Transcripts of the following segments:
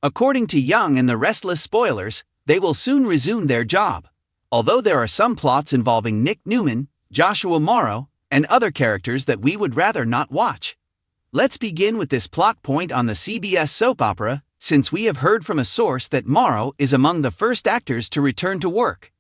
According to Young and the Restless spoilers, they will soon resume their job. Although there are some plots involving Nick Newman, Joshua Morrow, and other characters that we would rather not watch. Let's begin with this plot point on the CBS soap opera, since we have heard from a source that Morrow is among the first actors to return to work.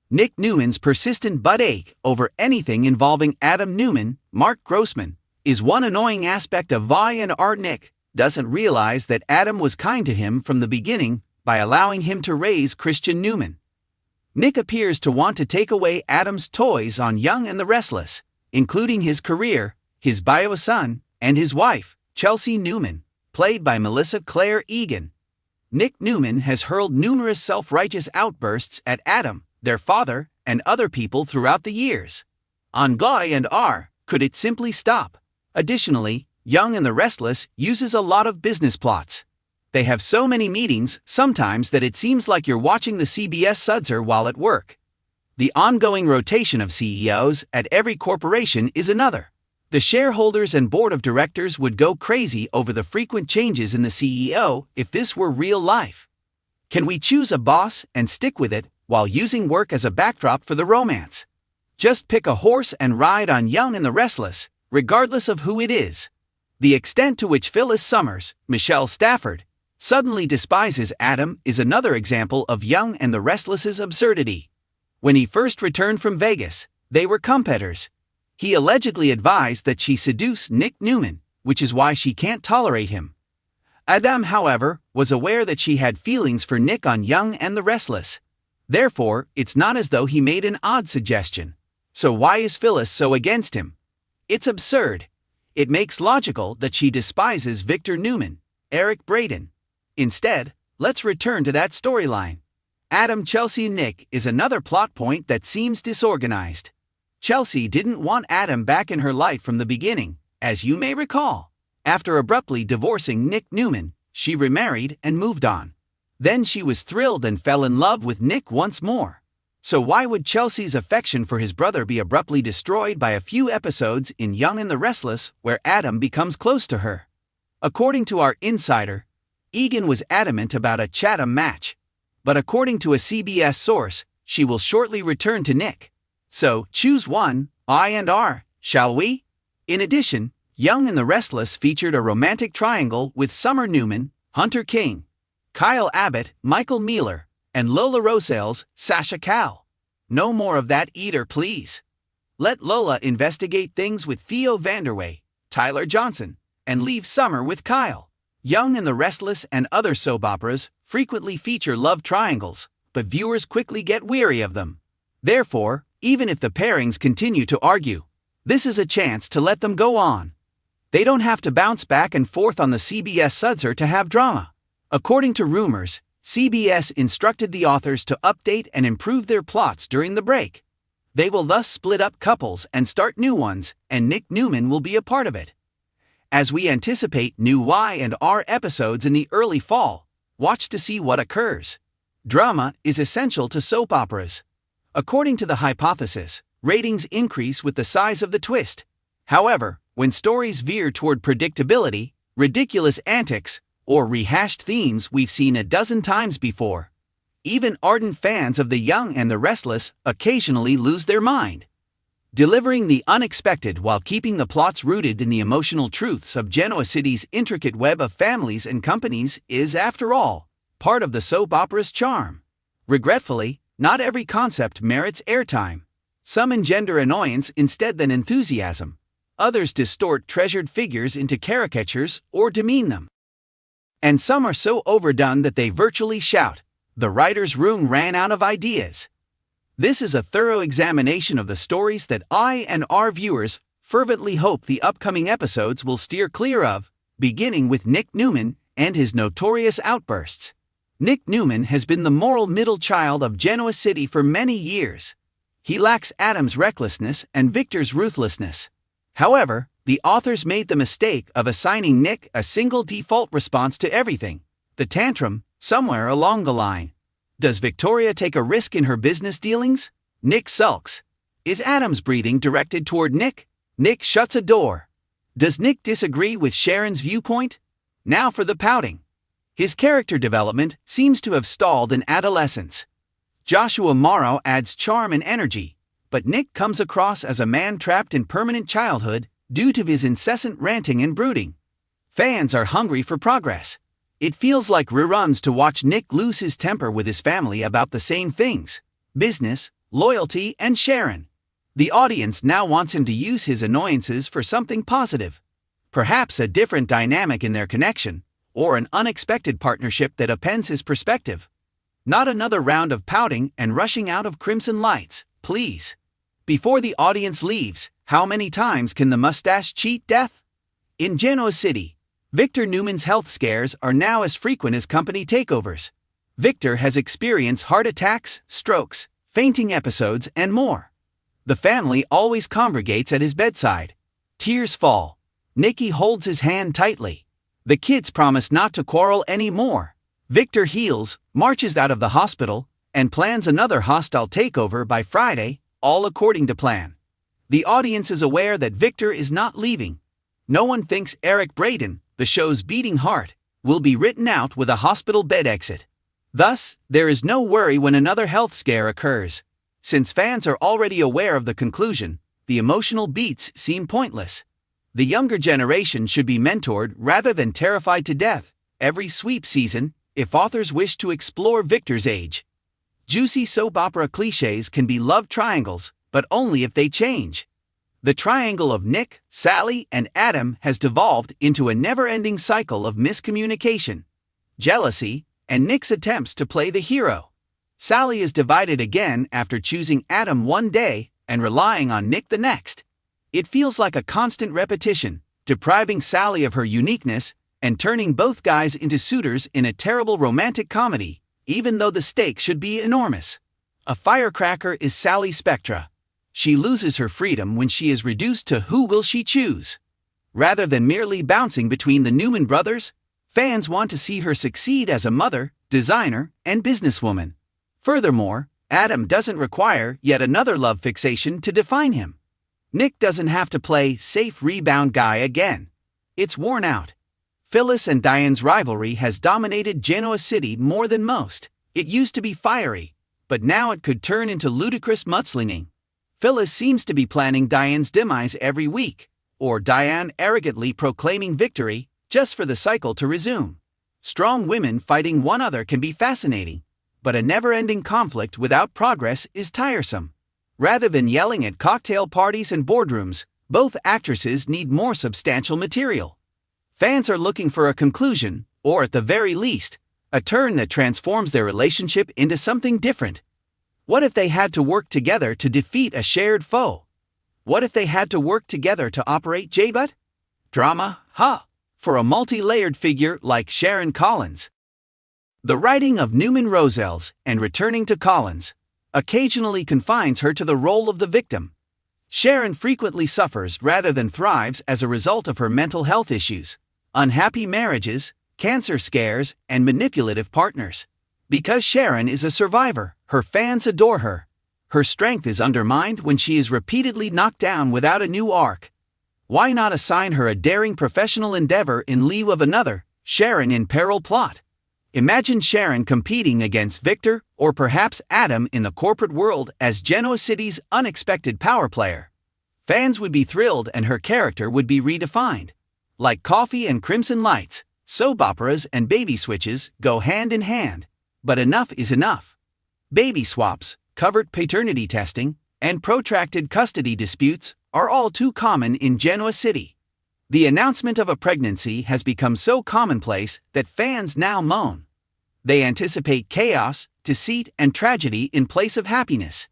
Nick Newman's persistent butt ache over anything involving Adam Newman, Mark Grossman, is one annoying aspect of Y&R. Nick doesn't realize that Adam was kind to him from the beginning by allowing him to raise Christian Newman. Nick appears to want to take away Adam's toys on Young and the Restless, including his career, his bio son, and his wife, Chelsea Newman, played by Melissa Claire Egan. Nick Newman has hurled numerous self-righteous outbursts at Adam, their father, and other people throughout the years. On Y&R, could it simply stop? Additionally, Young and the Restless uses a lot of business plots. They have so many meetings sometimes that it seems like you're watching the CBS Sudser while at work. The ongoing rotation of CEOs at every corporation is another. The shareholders and board of directors would go crazy over the frequent changes in the CEO if this were real life. Can we choose a boss and stick with it while using work as a backdrop for the romance? Just pick a horse and ride on Young and the Restless, regardless of who it is. The extent to which Phyllis Summers, Michelle Stafford, suddenly despises Adam is another example of Young and the Restless's absurdity. When he first returned from Vegas, they were competitors. He allegedly advised that she seduce Nick Newman, which is why she can't tolerate him. Adam, however, was aware that she had feelings for Nick on Young and the Restless. Therefore, it's not as though he made an odd suggestion. So why is Phyllis so against him? It's absurd. It makes logical that she despises Victor Newman, Eric Braeden. Instead, let's return to that storyline. Adam, Chelsea, Nick is another plot point that seems disorganized. Chelsea didn't want Adam back in her life from the beginning, as you may recall. After abruptly divorcing Nick Newman, she remarried and moved on. Then she was thrilled and fell in love with Nick once more. So why would Chelsea's affection for his brother be abruptly destroyed by a few episodes in Young and the Restless where Adam becomes close to her? According to our insider, Egan was adamant about a Chatham match. But according to a CBS source, she will shortly return to Nick. So, choose one, Y&R, shall we? In addition, Young and the Restless featured a romantic triangle with Summer Newman, Hunter King, Kyle Abbott, Michael Mealer, and Lola Rosales, Sasha Cal. No more of that either, please. Let Lola investigate things with Theo Vanderway, Tyler Johnson, and leave Summer with Kyle. Young and the Restless and other soap operas frequently feature love triangles, but viewers quickly get weary of them. Therefore, even if the pairings continue to argue, this is a chance to let them go on. They don't have to bounce back and forth on the CBS Sudser to have drama. According to rumors, CBS instructed the authors to update and improve their plots during the break. They will thus split up couples and start new ones, and Nick Newman will be a part of it. As we anticipate new Y&R episodes in the early fall, watch to see what occurs. Drama is essential to soap operas. According to the hypothesis, ratings increase with the size of the twist. However, when stories veer toward predictability, ridiculous antics, or rehashed themes we've seen a dozen times before, even ardent fans of the Young and the Restless occasionally lose their mind. Delivering the unexpected while keeping the plots rooted in the emotional truths of Genoa City's intricate web of families and companies is, after all, part of the soap opera's charm. Regretfully, not every concept merits airtime. Some engender annoyance instead than enthusiasm. Others distort treasured figures into caricatures or demean them. And some are so overdone that they virtually shout, "The writer's room ran out of ideas." This is a thorough examination of the stories that I and our viewers fervently hope the upcoming episodes will steer clear of, beginning with Nick Newman and his notorious outbursts. Nick Newman has been the moral middle child of Genoa City for many years. He lacks Adam's recklessness and Victor's ruthlessness. However, the authors made the mistake of assigning Nick a single default response to everything, the tantrum, somewhere along the line. Does Victoria take a risk in her business dealings? Nick sulks. Is Adam's breathing directed toward Nick? Nick shuts a door. Does Nick disagree with Sharon's viewpoint? Now for the pouting. His character development seems to have stalled in adolescence. Joshua Morrow adds charm and energy, but Nick comes across as a man trapped in permanent childhood due to his incessant ranting and brooding. Fans are hungry for progress. It feels like reruns to watch Nick lose his temper with his family about the same things: business, loyalty, and Sharon. The audience now wants him to use his annoyances for something positive. Perhaps a different dynamic in their connection, or an unexpected partnership that upends his perspective. Not another round of pouting and rushing out of crimson lights, please. Before the audience leaves, how many times can the mustache cheat death? In Genoa City, Victor Newman's health scares are now as frequent as company takeovers. Victor has experienced heart attacks, strokes, fainting episodes, and more. The family always congregates at his bedside. Tears fall. Nikki holds his hand tightly. The kids promise not to quarrel anymore. Victor heals, marches out of the hospital, and plans another hostile takeover by Friday, all according to plan. The audience is aware that Victor is not leaving. No one thinks Eric Braeden, the show's beating heart, will be written out with a hospital bed exit. Thus, there is no worry when another health scare occurs. Since fans are already aware of the conclusion, the emotional beats seem pointless. The younger generation should be mentored rather than terrified to death every sweep season if authors wish to explore Victor's age. Juicy soap opera cliches can be love triangles, but only if they change. The triangle of Nick, Sally, and Adam has devolved into a never-ending cycle of miscommunication, jealousy, and Nick's attempts to play the hero. Sally is divided again after choosing Adam one day and relying on Nick the next. It feels like a constant repetition, depriving Sally of her uniqueness and turning both guys into suitors in a terrible romantic comedy, even though the stakes should be enormous. A firecracker is Sally Spectra. She loses her freedom when she is reduced to who will she choose. Rather than merely bouncing between the Newman brothers, fans want to see her succeed as a mother, designer, and businesswoman. Furthermore, Adam doesn't require yet another love fixation to define him. Nick doesn't have to play safe rebound guy again. It's worn out. Phyllis and Diane's rivalry has dominated Genoa City more than most. It used to be fiery, but now it could turn into ludicrous mudslinging. Phyllis seems to be planning Diane's demise every week, or Diane arrogantly proclaiming victory just for the cycle to resume. Strong women fighting one another can be fascinating, but a never-ending conflict without progress is tiresome. Rather than yelling at cocktail parties and boardrooms, both actresses need more substantial material. Fans are looking for a conclusion, or at the very least, a turn that transforms their relationship into something different. What if they had to work together to defeat a shared foe? What if they had to work together to operate J-Butt? Drama, huh? For a multi-layered figure like Sharon Collins. The writing of Newman Roselles and returning to Collins occasionally confines her to the role of the victim. Sharon frequently suffers rather than thrives as a result of her mental health issues, unhappy marriages, cancer scares, and manipulative partners. Because Sharon is a survivor, her fans adore her. Her strength is undermined when she is repeatedly knocked down without a new arc. Why not assign her a daring professional endeavor in lieu of another, Sharon in peril plot? Imagine Sharon competing against Victor or perhaps Adam in the corporate world as Genoa City's unexpected power player. Fans would be thrilled and her character would be redefined. Like coffee and crimson lights, soap operas and baby switches go hand in hand. But enough is enough. Baby swaps, covert paternity testing, and protracted custody disputes are all too common in Genoa City. The announcement of a pregnancy has become so commonplace that fans now moan. They anticipate chaos, deceit, and tragedy in place of happiness.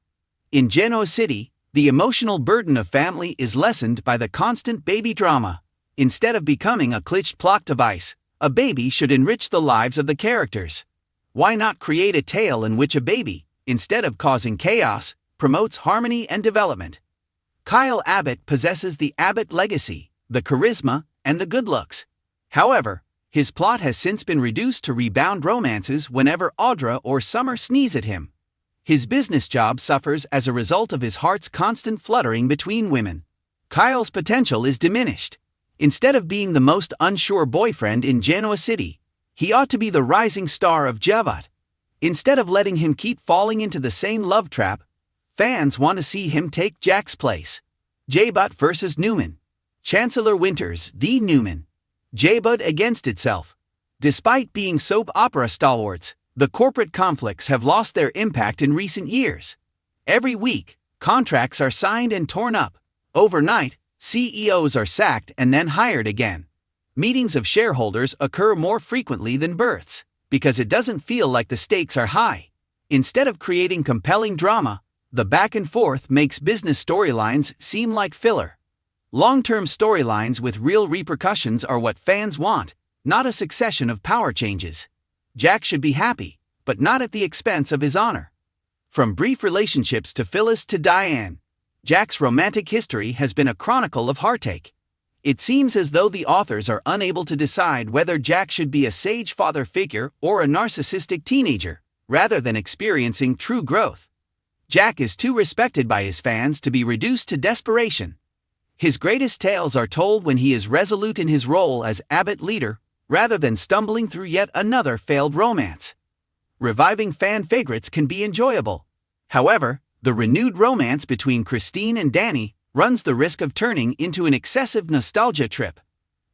In Genoa City, the emotional burden of family is lessened by the constant baby drama. Instead of becoming a glitched plot device, a baby should enrich the lives of the characters. Why not create a tale in which a baby, instead of causing chaos, promotes harmony and development? Kyle Abbott possesses the Abbott legacy, the charisma, and the good looks. However, his plot has since been reduced to rebound romances whenever Audra or Summer sneeze at him. His business job suffers as a result of his heart's constant fluttering between women. Kyle's potential is diminished. Instead of being the most unsure boyfriend in Genoa City, He ought to be the rising star of Javat. Instead of letting him keep falling into the same love trap, fans want to see him take Jack's place. Jabat vs. Newman. Chancellor Winters v. Newman. Jabat against itself. Despite being soap opera stalwarts, the corporate conflicts have lost their impact in recent years. Every week, contracts are signed and torn up. Overnight, CEOs are sacked and then hired again. Meetings of shareholders occur more frequently than births, because it doesn't feel like the stakes are high. Instead of creating compelling drama, the back and forth makes business storylines seem like filler. Long-term storylines with real repercussions are what fans want, not a succession of power changes. Jack should be happy, but not at the expense of his honor. From brief relationships to Phyllis to Diane, Jack's romantic history has been a chronicle of heartache. It seems as though the authors are unable to decide whether Jack should be a sage father figure or a narcissistic teenager, rather than experiencing true growth. Jack is too respected by his fans to be reduced to desperation. His greatest tales are told when he is resolute in his role as Abbott leader, rather than stumbling through yet another failed romance. Reviving fan favorites can be enjoyable. However, the renewed romance between Christine and Danny runs the risk of turning into an excessive nostalgia trip.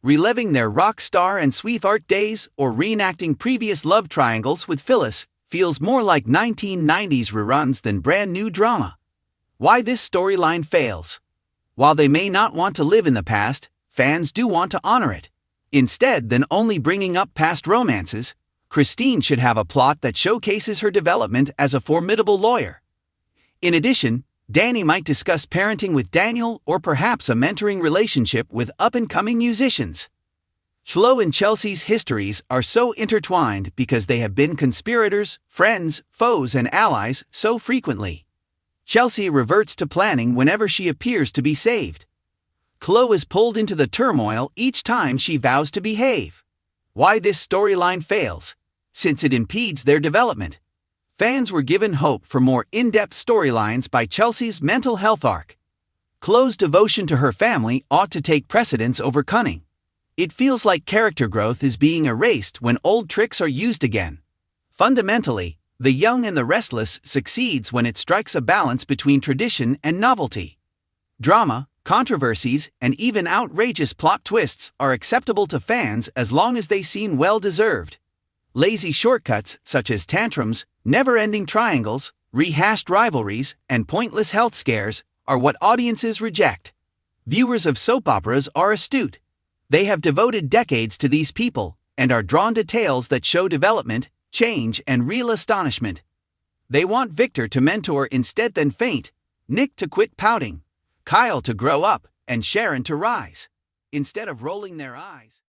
Reliving their rock star and sweetheart days or reenacting previous love triangles with Phyllis feels more like 1990s reruns than brand new drama. Why this storyline fails? While they may not want to live in the past, fans do want to honor it. Instead than only bringing up past romances, Christine should have a plot that showcases her development as a formidable lawyer. In addition, Danny might discuss parenting with Daniel or perhaps a mentoring relationship with up-and-coming musicians. Flo and Chelsea's histories are so intertwined because they have been conspirators, friends, foes, and allies so frequently. Chelsea reverts to planning whenever she appears to be saved. Chloe is pulled into the turmoil each time she vows to behave. Why this storyline fails? Since it impedes their development. Fans were given hope for more in-depth storylines by Chelsea's mental health arc. Chloe's devotion to her family ought to take precedence over cunning. It feels like character growth is being erased when old tricks are used again. Fundamentally, The Young and the Restless succeeds when it strikes a balance between tradition and novelty. Drama, controversies, and even outrageous plot twists are acceptable to fans as long as they seem well-deserved. Lazy shortcuts, such as tantrums, never-ending triangles, rehashed rivalries, and pointless health scares, are what audiences reject. Viewers of soap operas are astute. They have devoted decades to these people, and are drawn to tales that show development, change, and real astonishment. They want Victor to mentor instead than faint, Nick to quit pouting, Kyle to grow up, and Sharon to rise. Instead of rolling their eyes.